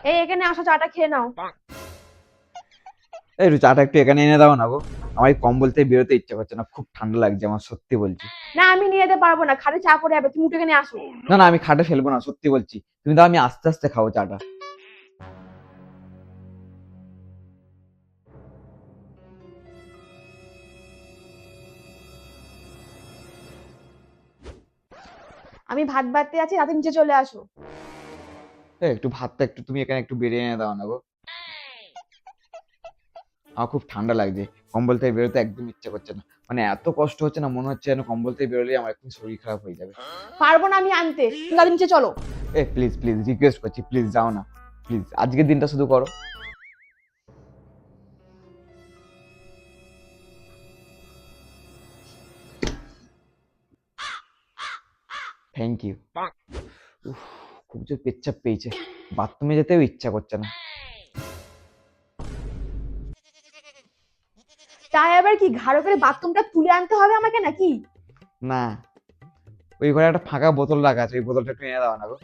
এই এখানে আসো, চাটা খেয়ে নাও। এই একটু চাটা একটু এখানে এনে দাও না গো। আমার এই কম্বল থেকে বেরোতে ইচ্ছে করছে না, খুব ঠান্ডা লাগছে আমার, সত্যি বলছি। না, আমি নিয়ে যেতে পারবো না, খাটে চা পড়ে যাবে, তুমি উঠে এখানে আসো। না না, আমি খাটে ফেলবো না, সত্যি বলছি। তুমি দাও, আমি আস্তে আস্তে খাবো চাটা। আমি ভাত বাড়তে আছি, রাতে নিচে চলে আসো। একটু ভাতটা একটু তুমি এখানে একটু বেরিয়ে এনে দাও না গো। আমার খুব ঠান্ডা লাগছে, কম্বল থেকে বেরোতে একদম ইচ্ছে করছে না। মানে এত কষ্ট হচ্ছে না, মনে হচ্ছে যেন কম্বল থেকে বেরোলেই আমার একদম শরীর খারাপ হয়ে যাবে। পারবো না আমি আনতে, তুমি রাতে নিচে চলো। প্লিজ প্লিজ রিকোয়েস্ট করছি, প্লিজ যাও না। প্লিজ আজকের দিনটা শুধু করো। Thank you. উফ, খুব জোর পেচ্ছাপ পেয়েছে, বাথরুমে যেতেও ইচ্ছা করছে না। তাই আবার কি ঘাড়ো করে বাথরুমটা তুলে আনতে হবে আমাকে নাকি? না, ওই ঘরে একটা ফাঁকা বোতল রাখা আছে, ওই বোতলটা একটু এনে দাও না গো।